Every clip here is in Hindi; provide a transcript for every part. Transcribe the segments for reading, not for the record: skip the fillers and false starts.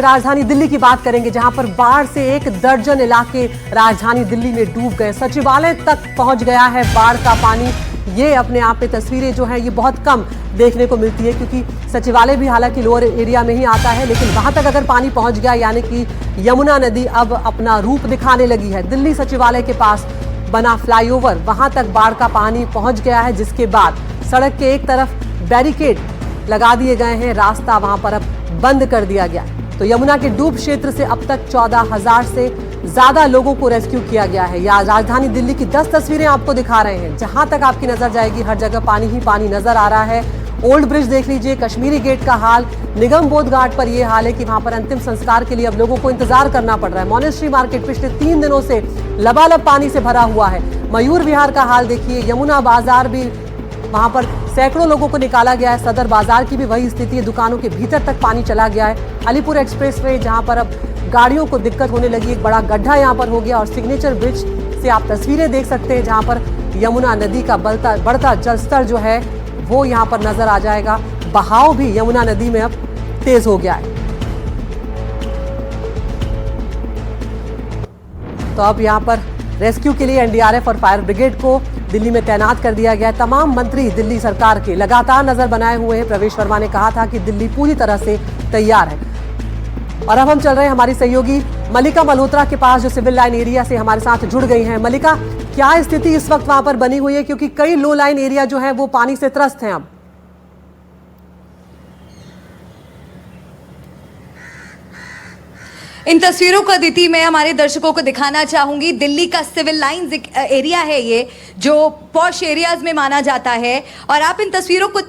राजधानी दिल्ली की बात करेंगे, जहां पर बाढ़ से एक दर्जन इलाके राजधानी दिल्ली में डूब गए। सचिवालय तक पहुंच गया है बाढ़ का पानी। ये अपने आप में तस्वीरें जो हैं ये बहुत कम देखने को मिलती है, क्योंकि सचिवालय भी हालांकि लोअर एरिया में ही आता है, लेकिन वहां तक अगर पानी पहुंच गया, यानी कि यमुना नदी अब अपना रूप दिखाने लगी है। दिल्ली सचिवालय के पास बना फ्लाईओवर, वहां तक बाढ़ का पानी पहुंच गया है, जिसके बाद सड़क के एक तरफ बैरिकेड लगा दिए गए हैं, रास्ता वहां पर अब बंद कर दिया गया है। तो यमुना के डूब क्षेत्र से अब तक 14,000 से ज्यादा लोगों को रेस्क्यू किया गया है। या राजधानी दिल्ली की 10 तस्वीरें आपको दिखा रहे हैं, जहां तक आपकी नजर जाएगी हर जगह पानी ही पानी नजर आ रहा है। ओल्ड ब्रिज देख लीजिए, कश्मीरी गेट का हाल, निगम बोध घाट पर यह हाल है कि वहां पर अंतिम संस्कार के लिए अब लोगों को इंतजार करना पड़ रहा है। मॉनेस्ट्री मार्केट पिछले 3 दिनों से लबालब पानी से भरा हुआ है। मयूर विहार का हाल देखिए, यमुना बाजार भी, वहां पर सैकड़ों लोगों को निकाला गया है। सदर बाजार की भी वही स्थिति है, दुकानों के भीतर तक पानी चला गया है। अलीपुर एक्सप्रेसवे, जहां पर अब गाड़ियों को दिक्कत होने लगी, एक बड़ा गड्ढा यहां पर हो गया। और सिग्नेचर ब्रिज से आप तस्वीरें देख सकते हैं, जहां पर यमुना नदी का बढ़ता जलस्तर जो है वो यहां पर नजर आ जाएगा। बहाव भी यमुना नदी में अब तेज हो गया है। तो अब यहां पर रेस्क्यू के लिए एनडीआरएफ और फायर ब्रिगेड को दिल्ली में तैनात कर दिया गया। तमाम मंत्री दिल्ली सरकार के लगातार नजर बनाए हुए हैं। प्रवेश वर्मा ने कहा था कि दिल्ली पूरी तरह से तैयार है। और अब हम चल रहे हैं हमारी सहयोगी मलिका मल्होत्रा के पास, जो सिविल लाइन एरिया से हमारे साथ जुड़ गई हैं। मलिका, क्या स्थिति इस वक्त वहां पर बनी हुई है, क्योंकि कई लो लाइन एरिया जो है वो पानी से त्रस्त हैं अब? इन तस्वीरों को अदिति मैं हमारे दर्शकों को दिखाना चाहूंगी। दिल्ली का सिविल लाइंस एरिया है ये, जो पॉश एरियाज में माना जाता है। और आप इन तस्वीरों को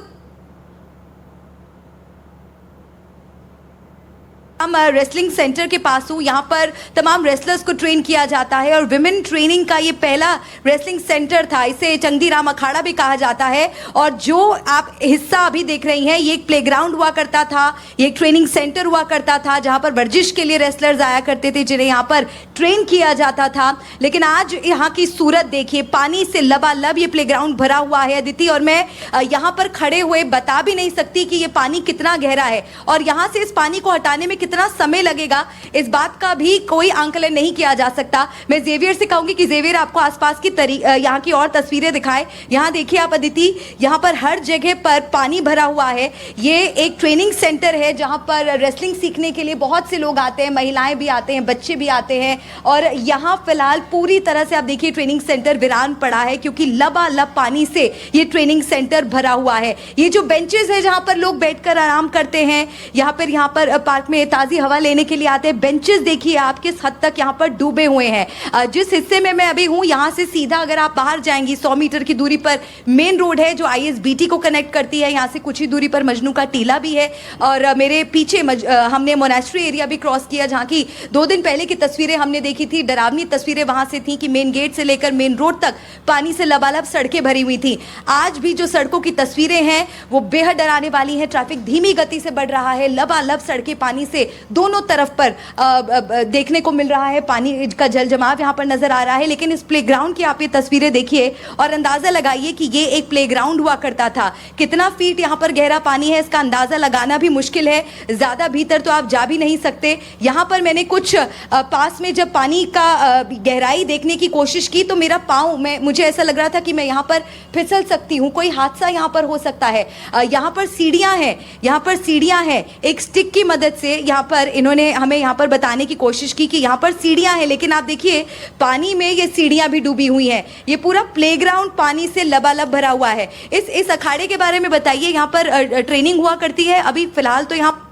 रेसलिंग सेंटर के पास हूँ। यहाँ पर तमाम रेसलर्स को ट्रेन किया जाता है और विमेन ट्रेनिंग का ये पहला रेसलिंग सेंटर था। इसे चंदीराम अखाड़ा भी कहा जाता है। और जो आप हिस्सा अभी देख रही हैं, ये एक प्लेग्राउंड हुआ करता था, ये एक ट्रेनिंग सेंटर हुआ करता था, जहाँ पर वर्जिश के लिए रेसलर्स आया करते थे, जिन्हें यहाँ पर ट्रेन किया जाता था। लेकिन आज यहाँ की सूरत देखिए, पानी से लबालब ये प्लेग्राउंड भरा हुआ है अदिति। और मैं यहाँ पर खड़े हुए बता भी नहीं सकती कि ये पानी कितना गहरा है और यहाँ से इस पानी को हटाने में कितना समय लगेगा, इस बात का भी कोई आंकलन नहीं किया जा सकता। मैं जेवियर से कहूंगी कि जेवियर आपको आसपास की यहाँ की और तस्वीरें दिखाएं। यहाँ देखिए आप अदिति, यहाँ पर हर जगह पर पानी भरा हुआ है। ये एक ट्रेनिंग सेंटर है जहाँ पर रेसलिंग सीखने के लिए बहुत से लोग आते हैं, महिलाएं भी आते हैं, बच्चे भी आते हैं। और यहाँ फिलहाल पूरी तरह से आप देखिए ट्रेनिंग सेंटर वीरान पड़ा है, क्योंकि लबालब पानी से ये ट्रेनिंग सेंटर भरा हुआ है। ये जो बेंचेस है जहाँ पर लोग बैठकर आराम करते हैं, यहाँ पर पार्क में ताज़ी हवा लेने के लिए आते हैं। बेंचेस देखिए आप किस हद तक यहाँ पर डूबे हुए हैं। जिस हिस्से में मैं अभी हूँ, यहाँ से सीधा अगर आप बाहर जाएंगी 100 मीटर की दूरी पर मेन रोड है जो आईएसबीटी को कनेक्ट करती है। यहाँ से कुछ ही दूरी पर मजनू का टीला भी है। और मेरे पीछे हमने मोनेस्ट्री एरिया भी क्रॉस किया, जहाँ की 2 दिन पहले की तस्वीरें हमने देखी थी। डरावनी तस्वीरें वहाँ से थी कि मेन गेट से लेकर मेन रोड तक पानी से लबालब सड़कें भरी हुई थी। आज भी जो सड़कों की तस्वीरें हैं वो बेहद डराने वाली हैं। ट्रैफिक धीमी गति से बढ़ रहा है, लबालब सड़कें पानी से दोनों तरफ पर देखने को मिल रहा है। पानी का जल जमाव यहाँ पर नजर आ रहा है। लेकिन इस प्लेग्राउंड की आप ये तस्वीरें देखिए और अंदाजा लगाइए कि ये एक प्लेग्राउंड हुआ करता था। कितना फीट यहाँ पर गहरा पानी है, इसका अंदाजा लगाना भी मुश्किल है। ज्यादा भीतर तो आप जा भी नहीं सकते। यहाँ पर मैंने कुछ पास में जब पानी का गहराई देखने की कोशिश की तो मेरा पाँव मुझे ऐसा लग रहा था कि मैं यहाँ पर फिसल सकती हूँ, कोई हादसा यहाँ पर हो सकता है। यहाँ पर सीढ़ियाँ हैं, यहाँ पर सीढ़ियाँ हैं। एक स्टिक की मदद से यहाँ पर इन्होंने हमें यहाँ पर बताने की कोशिश की कि यहाँ पर सीढ़ियाँ हैं, लेकिन आप देखिए पानी में ये सीढ़ियाँ भी डूबी हुई हैं। ये पूरा प्लेग्राउंड पानी से लबालब भरा हुआ है। इस अखाड़े के बारे में बताइए, यहाँ पर ट्रेनिंग हुआ करती है अभी फिलहाल तो यहाँ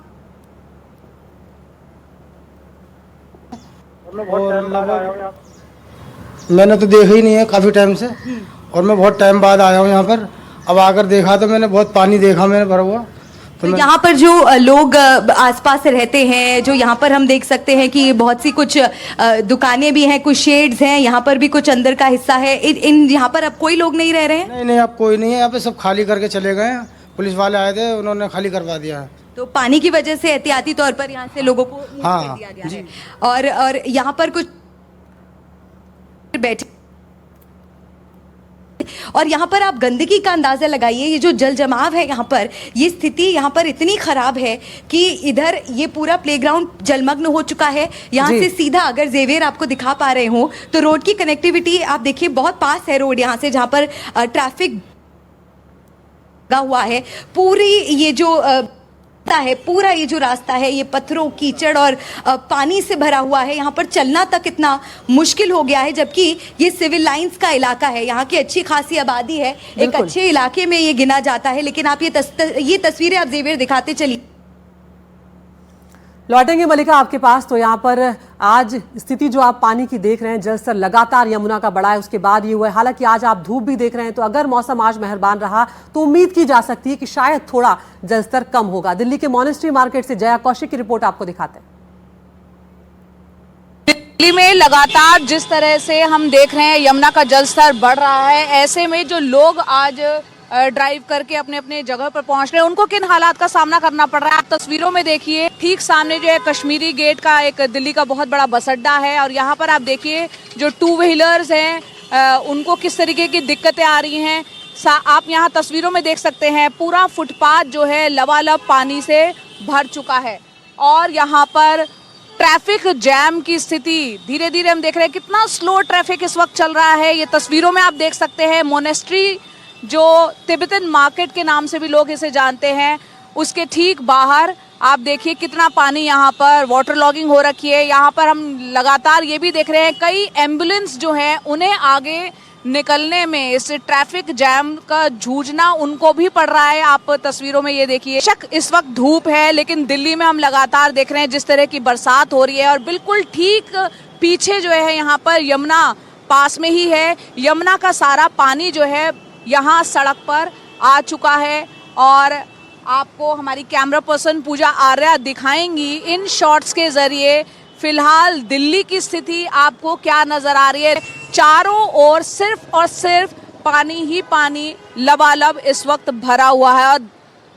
मैंने तो देखा ही नहीं है काफ़ी टाइम से, और मैं बहुत टाइम बाद आया हूँ यहाँ पर। अब आकर देखा तो मैंने बहुत पानी देखा मैंने भरा हुआ। तो यहाँ पर जो लोग आसपास रहते हैं, जो यहाँ पर हम देख सकते हैं कि बहुत सी कुछ दुकानें भी हैं, कुछ शेड्स हैं, यहाँ पर भी कुछ अंदर का हिस्सा है। इन यहाँ पर अब कोई लोग नहीं रह रहे हैं? नहीं, अब कोई नहीं है यहाँ पे, सब खाली करके चले गए हैं। पुलिस वाले आए थे, उन्होंने खाली करवा दिया है। तो पानी की वजह से एहतियाती तौर पर यहाँ से लोगों को कर दिया गया है। और यहाँ पर कुछ बैठे और यहाँ पर आप गंदगी का अंदाज़ा लगाइए, ये जो जल जमाव है यहाँ पर, ये स्थिति यहाँ पर इतनी ख़राब है कि इधर ये पूरा प्लेग्राउंड जलमग्न हो चुका है। यहाँ से सीधा अगर जेवियर आपको दिखा पा रहे हो तो रोड की कनेक्टिविटी आप देखिए बहुत पास है रोड यहाँ से, जहाँ पर ट्रैफिक हुआ है। पूरी ये जो है, पूरा ये जो रास्ता है ये पत्थरों, कीचड़ और पानी से भरा हुआ है। यहाँ पर चलना तक इतना मुश्किल हो गया है, जबकि ये सिविल लाइंस का इलाका है, यहाँ की अच्छी खासी आबादी है, एक अच्छे इलाके में ये गिना जाता है। लेकिन आप ये तस्वीरें आप जेवियर दिखाते चलिए। लौटेंगे मलिका आपके पास। तो यहाँ पर आज स्थिति जो आप पानी की देख रहे हैं, जल स्तर लगातार यमुना का बढ़ा है, उसके बाद ये हुआ है। हालांकि आज आप धूप भी देख रहे हैं, तो अगर मौसम आज मेहरबान रहा तो उम्मीद की जा सकती है कि शायद थोड़ा जल स्तर कम होगा। दिल्ली के मॉनेस्ट्री मार्केट से जया कौशिक की रिपोर्ट आपको दिखाते हैं। दिल्ली में लगातार जिस तरह से हम देख रहे हैं यमुना का जल स्तर बढ़ रहा है, ऐसे में जो लोग आज ड्राइव करके अपने अपने जगह पर पहुंच रहे हैं, उनको किन हालात का सामना करना पड़ रहा है आप तस्वीरों में देखिए। ठीक सामने जो है कश्मीरी गेट का एक दिल्ली का बहुत बड़ा बस अड्डा है, और यहाँ पर आप देखिए जो 2 व्हीलर्स हैं उनको किस तरीके की दिक्कतें आ रही हैं। आप यहाँ तस्वीरों में देख सकते हैं पूरा फुटपाथ जो है लबालब पानी से भर चुका है, और यहाँ पर ट्रैफिक जैम की स्थिति धीरे धीरे हम देख रहे हैं। कितना स्लो ट्रैफिक इस वक्त चल रहा है, ये तस्वीरों में आप देख सकते हैं। मोनेस्ट्री जो तिब्बतन मार्केट के नाम से भी लोग इसे जानते हैं, उसके ठीक बाहर आप देखिए कितना पानी यहाँ पर वाटर लॉगिंग हो रखी है। यहाँ पर हम लगातार ये भी देख रहे हैं कई एम्बुलेंस जो हैं उन्हें आगे निकलने में इस ट्रैफिक जैम का जूझना उनको भी पड़ रहा है। आप तस्वीरों में ये देखिए, शक इस वक्त धूप है, लेकिन दिल्ली में हम लगातार देख रहे हैं जिस तरह की बरसात हो रही है, और बिल्कुल ठीक पीछे जो है यहाँ पर यमुना पास में ही है। यमुना का सारा पानी जो है यहाँ सड़क पर आ चुका है, और आपको हमारी कैमरा पर्सन पूजा आर्या दिखाएंगी इन शॉट्स के जरिए फिलहाल दिल्ली की स्थिति आपको क्या नजर आ रही है। चारों ओर सिर्फ और सिर्फ पानी ही पानी लबालब इस वक्त भरा हुआ है, और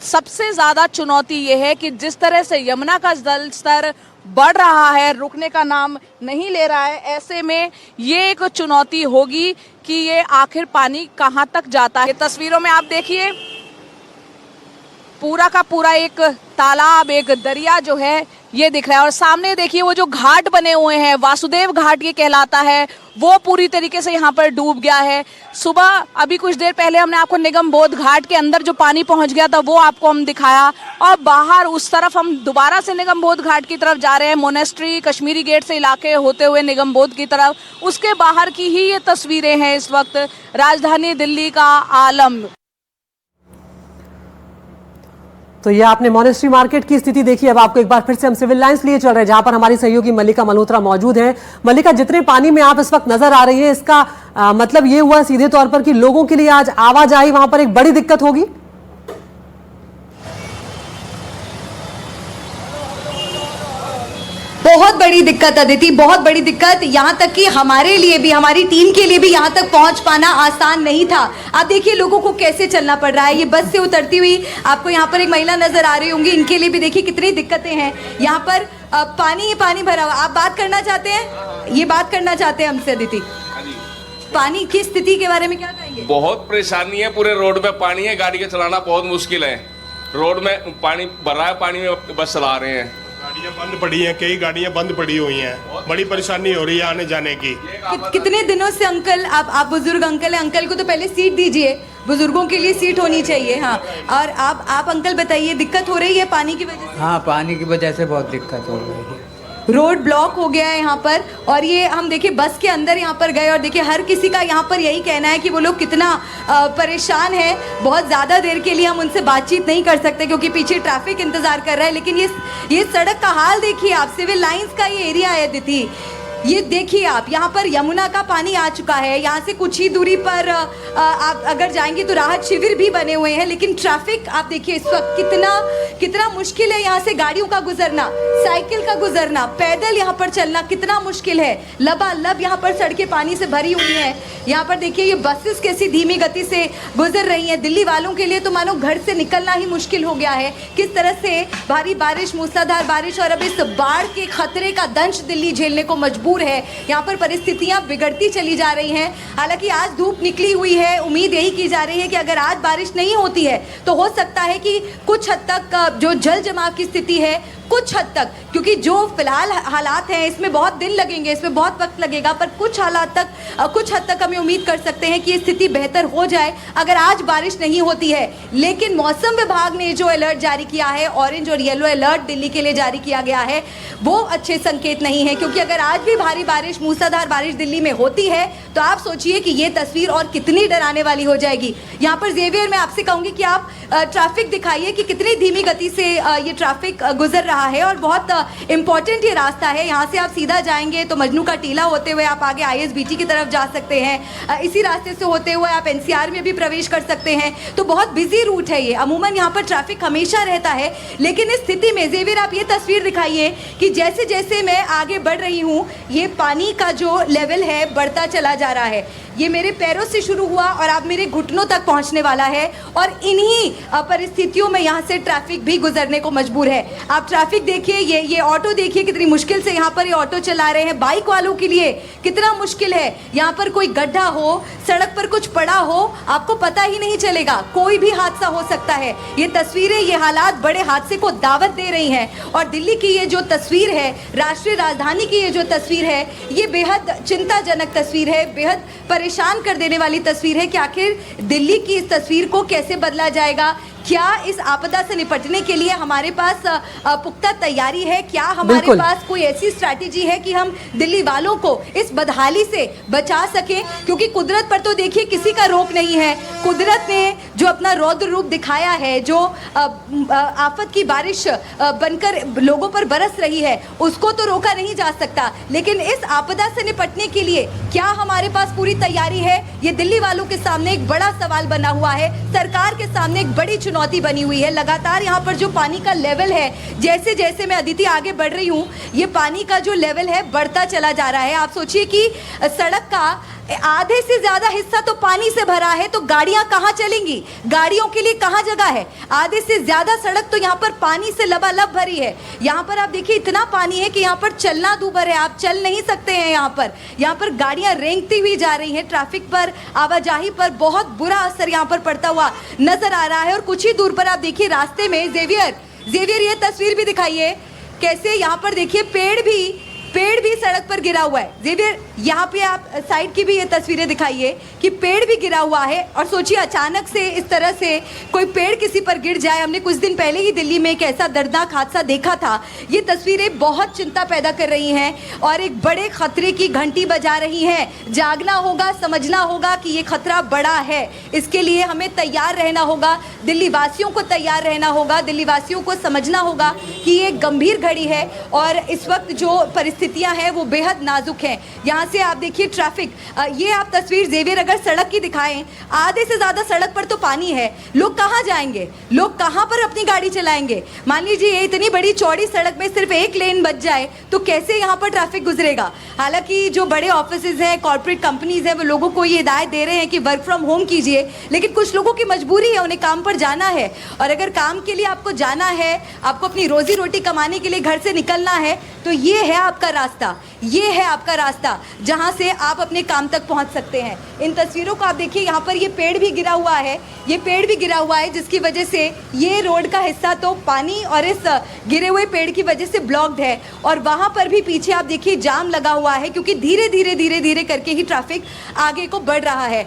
सबसे ज़्यादा चुनौती ये है कि जिस तरह से यमुना का जल स्तर बढ़ रहा है, रुकने का नाम नहीं ले रहा है, ऐसे में ये एक चुनौती होगी कि ये आखिर पानी कहाँ तक जाता है। तस्वीरों में आप देखिए पूरा का पूरा एक तालाब, एक दरिया जो है ये दिख रहा है, और सामने देखिए वो जो घाट बने हुए हैं, वासुदेव घाट ये कहलाता है, वो पूरी तरीके से यहाँ पर डूब गया है। सुबह अभी कुछ देर पहले हमने आपको निगम बोध घाट के अंदर जो पानी पहुँच गया था वो आपको हम दिखाया, और बाहर उस तरफ हम दोबारा से निगम बोध घाट की तरफ जा रहे हैं, मोनेस्ट्री कश्मीरी गेट से इलाके होते हुए निगम बोध की तरफ। उसके बाहर की ही ये तस्वीरें हैं इस वक्त राजधानी दिल्ली का आलम। तो ये आपने मॉनेस्ट्री मार्केट की स्थिति देखी। अब आपको एक बार फिर से हम सिविल लाइंस लिए चल रहे हैं, जहां पर हमारी सहयोगी मल्लिका मल्होत्रा मौजूद हैं। मल्लिका, जितने पानी में आप इस वक्त नजर आ रही है, इसका मतलब ये हुआ सीधे तौर पर कि लोगों के लिए आज आवाजाही वहां पर एक बड़ी दिक्कत होगी। बहुत बड़ी दिक्कत अदिति, बहुत बड़ी दिक्कत, यहाँ तक कि हमारे लिए भी, हमारी टीम के लिए भी यहाँ तक पहुँच पाना आसान नहीं था। आप देखिए लोगों को कैसे चलना पड़ रहा है। ये बस से उतरती हुई आपको यहाँ पर एक महिला नजर आ रही होंगी, इनके लिए भी देखिए कितनी दिक्कतें हैं। यहाँ पर पानी ही पानी भरा हुआ। आप बात करना चाहते हैं, ये बात करना चाहते हैं हमसे अदिति, पानी की स्थिति के बारे में क्या कहेंगे? बहुत परेशानी है, पूरे रोड में पानी है, गाड़ी का चलाना बहुत मुश्किल है। रोड में पानी भरा है, पानी में बस चला रहे हैं। गाड़ियाँ बंद पड़ी हैं, कई गाड़ियाँ बंद पड़ी हुई हैं, बड़ी परेशानी हो रही है आने जाने की। कितने दिनों से अंकल, आप बुजुर्ग अंकल हैं, अंकल को तो पहले सीट दीजिए, बुजुर्गों के लिए सीट होनी चाहिए। हाँ, और आप अंकल बताइए, दिक्कत हो रही है पानी की वजह से? हाँ, पानी की वजह से बहुत दिक्कत हो रही है। रोड ब्लॉक हो गया है यहाँ पर, और ये हम देखिए बस के अंदर यहाँ पर गए, और देखिए हर किसी का यहाँ पर यही कहना है कि वो लोग कितना परेशान है। बहुत ज़्यादा देर के लिए हम उनसे बातचीत नहीं कर सकते क्योंकि पीछे ट्रैफिक इंतज़ार कर रहा है। लेकिन ये सड़क का हाल देखिए आप, सिविल लाइंस का ये एरिया है दिथी, ये देखिए आप, यहाँ पर यमुना का पानी आ चुका है। यहाँ से कुछ ही दूरी पर आप अगर जाएंगे तो राहत शिविर भी बने हुए हैं, लेकिन ट्रैफिक आप देखिए इस वक्त कितना मुश्किल है यहाँ से गाड़ियों का गुजरना, साइकिल का गुजरना, पैदल यहाँ पर चलना कितना मुश्किल है। लबालब यहाँ पर सड़कें पानी से भरी हुई हैं। यहाँ पर देखिए ये बसेस कैसी धीमी गति से गुजर रही हैं। दिल्ली वालों के लिए तो मानो घर से निकलना ही मुश्किल हो गया है। किस तरह से भारी बारिश, मूसलाधार बारिश और अब इस बाढ़ के खतरे का दंश दिल्ली झेलने को मजबूर मजबूर है। यहाँ पर परिस्थितियाँ बिगड़ती चली जा रही हैं। हालांकि आज धूप निकली हुई है, उम्मीद यही की जा रही है कि अगर आज बारिश नहीं होती है तो हो सकता है कि कुछ हद तक जो जल जमाव की स्थिति है, कुछ हद तक, क्योंकि जो फिलहाल हालात हैं इसमें बहुत दिन लगेंगे, इसमें बहुत वक्त लगेगा, पर कुछ हद तक हमें उम्मीद कर सकते हैं कि ये स्थिति बेहतर हो जाए अगर आज बारिश नहीं होती है। लेकिन मौसम विभाग ने जो अलर्ट जारी किया है, ऑरेंज और येलो अलर्ट दिल्ली के लिए जारी किया गया है, वो अच्छे संकेत नहीं है, क्योंकि अगर आज भी भारी बारिश, मूसलाधार बारिश दिल्ली में होती है तो आप सोचिए कि ये तस्वीर और कितनी डराने वाली हो जाएगी। यहाँ पर जेवियर, मैं आपसे कहूंगी कि आप ट्रैफिक दिखाइए कि कितनी धीमी गति से ये ट्रैफिक गुजर रहा है और बहुत इंपॉर्टेंट ये रास्ता है। यहाँ से आप सीधा जाएंगे तो मजनू का टीला होते हुए आप आगे ISBT की तरफ जा सकते हैं, इसी रास्ते से होते हुए आप NCR में भी प्रवेश कर सकते हैं। तो बहुत बिजी रूट है ये। अमूमन यहाँ पर ट्रैफिक हमेशा रहता है, लेकिन इस स्थिति में जेवियर आप ये तस्वीर दिखाइए कि जैसे जैसे मैं आगे बढ़ रही हूँ ये पानी का जो लेवल है बढ़ता चला जा रहा है। ये मेरे पैरों से शुरू हुआ और अब मेरे घुटनों तक पहुंचने वाला है, और इन्हीं परिस्थितियों में यहाँ से ट्रैफिक भी गुजरने को मजबूर है। आप ट्रैफिक देखिए, ये ऑटो देखिए कितनी मुश्किल से यहाँ पर ये ऑटो चला रहे हैं। बाइक वालों के लिए कितना मुश्किल है। यहाँ पर कोई गड्ढा हो, सड़क पर कुछ पड़ा हो, आपको पता ही नहीं चलेगा, कोई भी हादसा हो सकता है। ये तस्वीरें, ये हालात बड़े हादसे को दावत दे रही हैं। और दिल्ली की ये जो तस्वीर है, राष्ट्रीय राजधानी की ये जो तस्वीर है, ये बेहद चिंताजनक तस्वीर है, बेहद परेशान कर देने वाली तस्वीर है कि आखिर दिल्ली की इस तस्वीर को कैसे बदला जाएगा। क्या इस आपदा से निपटने के लिए हमारे पास पुख्ता तैयारी है? क्या हमारे पास कोई ऐसी स्ट्रैटेजी है कि हम दिल्ली वालों को इस बदहाली से बचा सकें? क्योंकि कुदरत पर तो देखिए किसी का रोक नहीं है। कुदरत ने जो अपना रौद्र रूप दिखाया है, जो आफत की बारिश बनकर लोगों पर बरस रही है, उसको तो रोका नहीं जा सकता। लेकिन इस आपदा से निपटने के लिए क्या हमारे पास पूरी तैयारी है? ये दिल्ली वालों के सामने एक बड़ा सवाल बना हुआ है, सरकार के सामने एक बड़ी चुनौती बनी हुई है। लगातार यहाँ पर जो पानी का लेवल है, जैसे जैसे मैं अदिति आगे बढ़ रही हूँ, ये पानी का जो लेवल है बढ़ता चला जा रहा है। आप सोचिए कि सड़क का आधे से ज्यादा हिस्सा तो पानी से भरा है, तो गाड़ियां कहाँ चलेंगी? गाड़ियों के लिए कहाँ जगह है? आधे से ज्यादा सड़क तो यहाँ पर पानी से लबालब भरी है। यहाँ पर आप देखिए इतना पानी है कि यहाँ पर चलना दूभर है, आप चल नहीं सकते हैं। यहाँ पर गाड़ियां रेंगती हुई जा रही हैं। ट्रैफिक पर, आवाजाही पर बहुत बुरा असर यहाँ पर पड़ता हुआ नजर आ रहा है। और कुछ ही दूर पर आप देखिए रास्ते में, जेवियर ये तस्वीर भी दिखाइए, कैसे यहाँ पर देखिए पेड़ भी सड़क पर गिरा हुआ है। जेवियर यहाँ पे आप साइड की भी ये तस्वीरें दिखाइए कि पेड़ भी गिरा हुआ है। और सोचिए अचानक से इस तरह से कोई पेड़ किसी पर गिर जाए। हमने कुछ दिन पहले ही दिल्ली में एक ऐसा दर्दनाक हादसा देखा था। ये तस्वीरें बहुत चिंता पैदा कर रही हैं और एक बड़े खतरे की घंटी बजा रही हैं। जागना होगा, समझना होगा कि ये खतरा बड़ा है। इसके लिए हमें तैयार रहना होगा, दिल्ली वासियों को तैयार रहना होगा, दिल्ली वासियों को समझना होगा कि ये गंभीर घड़ी है और इस वक्त जो परिस्थितियां हैं वो बेहद नाजुक हैं। यहाँ से आप देखिए ट्रैफिक, ये आप तस्वीर जेवियर अगर सड़क की दिखाएं, आधे से ज़्यादा सड़क पर तो पानी है। लोग कहाँ जाएंगे? लोग कहाँ पर अपनी गाड़ी चलाएंगे? मान लीजिए इतनी बड़ी चौड़ी सड़क में सिर्फ एक लेन बच जाए तो कैसे यहाँ पर ट्रैफिक गुजरेगा? हालांकि जो बड़े ऑफिसेज हैं, कॉर्पोरेट कंपनीज हैं, वो लोगों को ये हिदायत दे रहे हैं कि वर्क फ्रॉम होम कीजिए, लेकिन कुछ लोगों की मजबूरी है, उन्हें काम पर जाना है। और अगर काम के लिए आपको जाना है, आपको अपनी रोजी रोटी कमाने के लिए घर से निकलना है, तो ये है आपका रास्ता, ये है आपका रास्ता जहां से आप अपने काम तक पहुंच सकते हैं। इन तस्वीरों को आप देखिए, यहाँ पर ये पेड़ भी गिरा हुआ है, ये पेड़ भी गिरा हुआ है, जिसकी वजह से ये रोड का हिस्सा तो पानी और इस गिरे हुए पेड़ की वजह से ब्लॉक्ड है। और वहां पर भी पीछे आप देखिए जाम लगा हुआ है, क्योंकि धीरे धीरे करके ही ट्रैफिक आगे को बढ़ रहा है।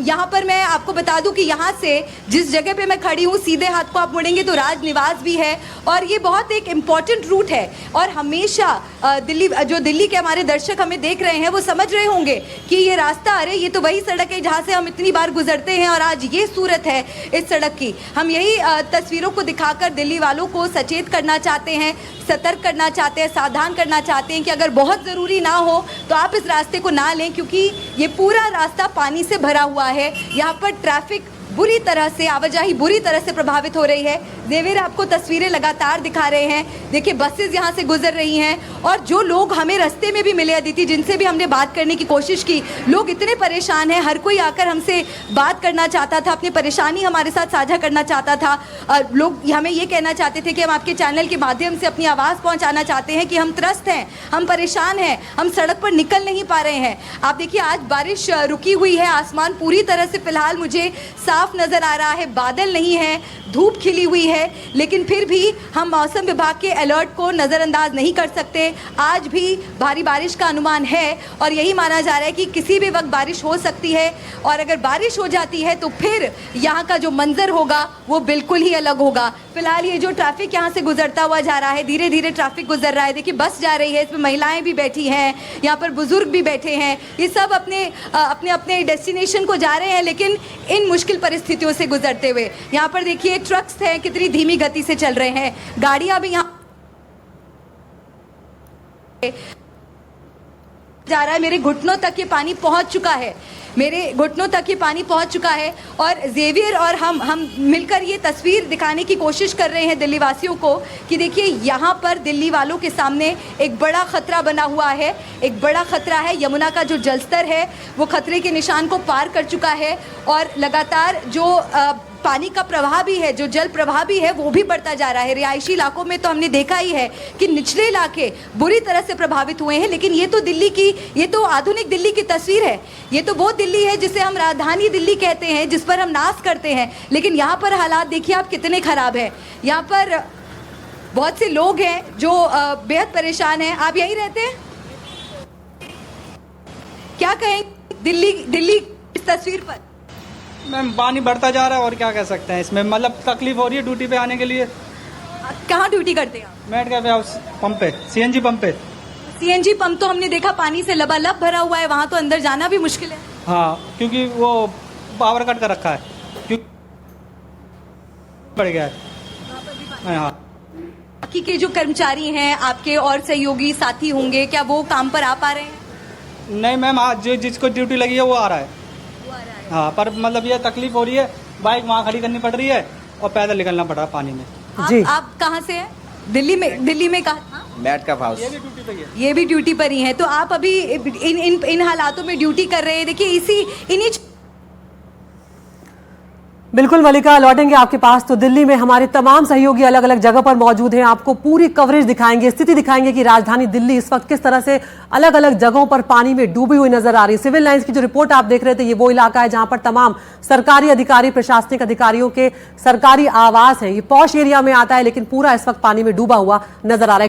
यहाँ पर मैं आपको बता दूं कि यहाँ से जिस जगह पे मैं खड़ी हूँ, सीधे हाथ को आप मुड़ेंगे तो राज निवास भी है, और ये बहुत एक इम्पॉर्टेंट रूट है। और हमेशा दिल्ली के हमारे दर्शक हमें देख रहे हैं, वो समझ रहे होंगे कि ये रास्ता, अरे ये तो वही सड़क है जहाँ से हम इतनी बार गुजरते हैं और आज ये सूरत है इस सड़क की। हम यही तस्वीरों को दिखाकर दिल्ली वालों को सचेत करना चाहते हैं, सतर्क करना चाहते हैं, सावधान करना चाहते हैं कि अगर बहुत ज़रूरी ना हो तो आप इस रास्ते को ना लें, क्योंकि ये पूरा रास्ता पानी से भरा हुआ है। यहाँ पर ट्रैफिक बुरी तरह से, आवाजाही बुरी तरह से प्रभावित हो रही है। जेवियर आपको तस्वीरें लगातार दिखा रहे हैं। देखिए बसेस यहाँ से गुजर रही हैं और जो लोग हमें रास्ते में भी मिले अदिति, जिनसे भी हमने बात करने की कोशिश की, लोग इतने परेशान हैं, हर कोई आकर हमसे बात करना चाहता था, अपनी परेशानी हमारे साथ साझा करना चाहता था। लोग हमें ये कहना चाहते थे कि हम आपके चैनल के माध्यम से अपनी आवाज़ पहुँचाना चाहते हैं कि हम त्रस्त हैं, हम परेशान हैं, हम सड़क पर निकल नहीं पा रहे हैं। आप देखिए आज बारिश रुकी हुई है, आसमान पूरी तरह से फिलहाल मुझे साफ नज़र आ रहा है, बादल नहीं है, धूप खिली हुई है, लेकिन फिर भी हम मौसम विभाग के अलर्ट को नज़रअंदाज नहीं कर सकते। आज भी भारी बारिश का अनुमान है और यही माना जा रहा है कि किसी भी वक्त बारिश हो सकती है और अगर बारिश हो जाती है तो फिर यहाँ का जो मंजर होगा वो बिल्कुल ही अलग होगा। फिलहाल ये जो ट्रैफिक यहाँ से गुजरता हुआ जा रहा है, धीरे धीरे ट्रैफिक गुजर रहा है। देखिए बस जा रही है, इसमें महिलाएं भी बैठी हैं, यहाँ पर बुजुर्ग भी बैठे हैं, ये सब अपने अपने डेस्टिनेशन को जा रहे हैं, लेकिन इन मुश्किल परिस्थितियों से गुजरते हुए। यहाँ पर देखिए ट्रक्स हैं कितनी धीमी गति से चल रहे हैं, गाड़ियां भी यहाँ जा रहा है। मेरे घुटनों तक ये पानी पहुंच चुका है, मेरे घुटनों तक ये पानी पहुंच चुका है और जेवियर और हम मिलकर ये तस्वीर दिखाने की कोशिश कर रहे हैं दिल्ली वासियों को कि देखिए यहाँ पर दिल्ली वालों के सामने एक बड़ा खतरा बना हुआ है, एक बड़ा खतरा है। यमुना का जो जलस्तर है वो खतरे के निशान को पार कर चुका है और लगातार जो पानी का प्रवाह भी है, जो जल प्रवाह भी है वो भी बढ़ता जा रहा है। रिहायशी इलाकों में तो हमने देखा ही है कि निचले इलाके बुरी तरह से प्रभावित हुए हैं, लेकिन ये तो दिल्ली की, ये तो आधुनिक दिल्ली की तस्वीर है। ये तो वो दिल्ली है जिसे हम राजधानी दिल्ली कहते हैं, जिस पर हम नाज करते हैं, लेकिन यहाँ पर हालात देखिए आप कितने खराब है। यहाँ पर बहुत से लोग हैं जो बेहद परेशान हैं। आप यहीं रहते हैं, क्या कहें दिल्ली इस तस्वीर पर? मैम पानी बढ़ता जा रहा है और क्या कह सकते हैं इसमें, मतलब तकलीफ हो रही है ड्यूटी पे आने के लिए। कहाँ ड्यूटी करते हैं आप? मेट कैफे हाउस पंप पे, सीएनजी पंप पे। सीएनजी पंप तो हमने देखा पानी से लबालब भरा हुआ है, वहाँ तो अंदर जाना भी मुश्किल है। हाँ क्योंकि वो पावर कट कर रखा है, क्योंकि बढ़ गया है। हाँ बाकी के जो कर्मचारी हैं आपके और सहयोगी साथी होंगे, क्या वो काम पर आ पा रहे हैं? नहीं मैम, आज जो जिसको ड्यूटी लगी है वो आ रहा है। हाँ पर मतलब ये तकलीफ हो रही है, बाइक वहाँ खड़ी करनी पड़ रही है और पैदल निकलना पड़ रहा है पानी में। जी आप कहाँ से हैं? दिल्ली में कहाँ? मैट का हाउस। ये भी ड्यूटी पे ही है। ये भी ड्यूटी पर ही है। तो आप अभी इन हालातों में ड्यूटी कर रहे हैं। देखिए इन्हीं बिल्कुल मलिका, लौटेंगे आपके पास। तो दिल्ली में हमारे तमाम सहयोगी अलग अलग जगह पर मौजूद हैं, आपको पूरी कवरेज दिखाएंगे, स्थिति दिखाएंगे कि राजधानी दिल्ली इस वक्त किस तरह से अलग अलग जगहों पर पानी में डूबी हुई नजर आ रही है। सिविल लाइंस की जो रिपोर्ट आप देख रहे थे, ये वो इलाका है जहां पर तमाम सरकारी अधिकारी, प्रशासनिक अधिकारियों के सरकारी आवास हैं। ये पॉश एरिया में आता है, लेकिन पूरा इस वक्त पानी में डूबा हुआ नजर आ रहा है।